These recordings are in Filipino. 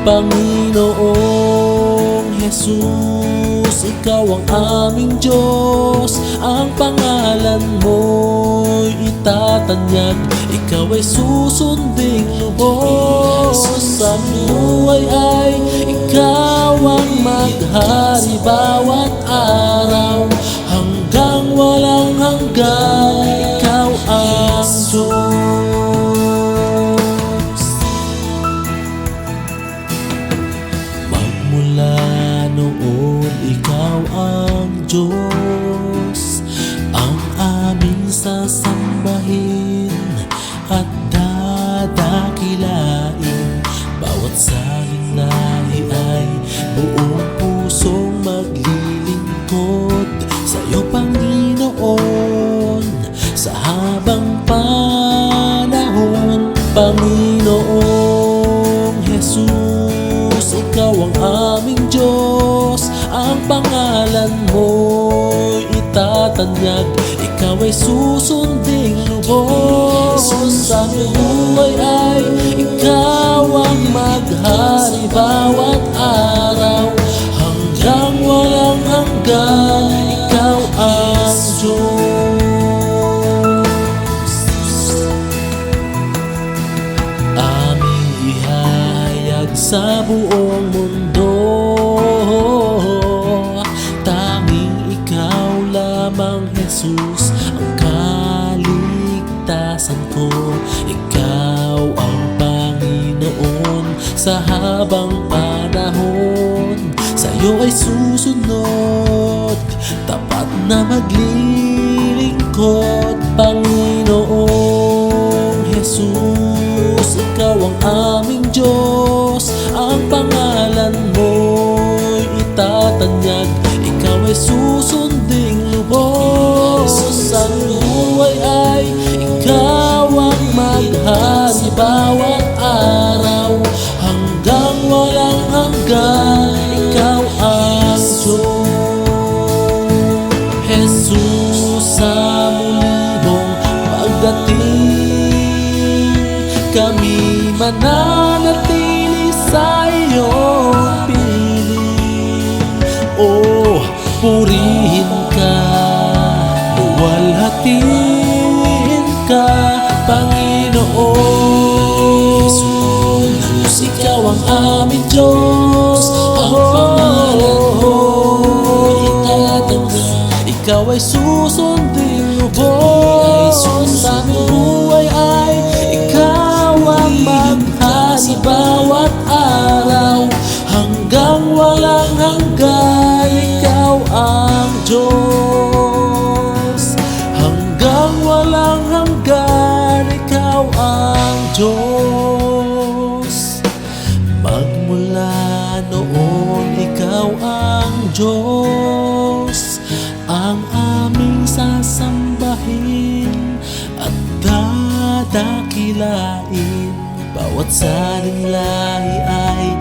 Panginoong Jesus, Ikaw ang aming Diyos. Ang pangalan mo'y itatanyag, Ikaw ay susunding lubos. Sa buhay ay Ikaw ang maghari bawat araw, hanggang walang hanggan, Ikaw ang Diyos. Magmula noon Ikaw ang Diyos, ang aming sasambahin at dadakilain. Bawat salin-lahi ay buong pusong maglilingkod sa'yo, Panginoon, sa habang panahon. Panginoong Jesus, Ikaw ang aming Diyos. Ang pangalan mo'y itatanyag, Ikaw ay susunding lubos. Sa buhay ay Ikaw ang maghari bawat araw, hanggang walang hanggan, Ikaw ang Diyos. Aming ihayag sa buong mundo, tanging Ikaw lamang, Jesus, ang kaligtasan ko. Ikaw ang Panginoon sa habang panahon. Sa'yo ay susunod, tapat na maglilingkod. Panginoong Jesus, Ikaw ang aming Diyos. Ang pangalan mo'y itatanyag, Ikaw ay susunding lubos. Sa buhay ay Ikaw ang maghari bawat araw, hanggang walang hanggan, Ikaw ang Diyos. Jesus, sa mulibong pagdating, kami mananatili sa iyong piling. Oh, purihin ka, luwalhatiin ka, Panginoon. Jesus, Ikaw ang aming Diyos. Ang pangalan mo'y itatanyag, Ikaw ay susunding lubos. Sa buhay ay Ikaw ang maghari bawat araw, hanggang walang hanggan, Ikaw ang Diyos. Hanggang walang hanggan, Ikaw ang Diyos. Magmula noon Ikaw ang Diyos, ang aming sasambahin at dadakilain. Bawat salin-lahi ay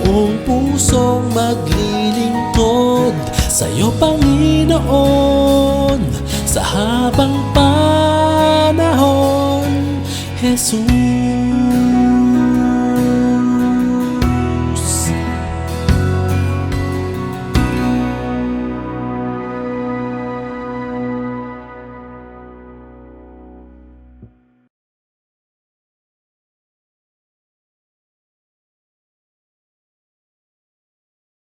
buong pusong maglilingkod sa'yo, Panginoon, sa habang panahon. Jesus.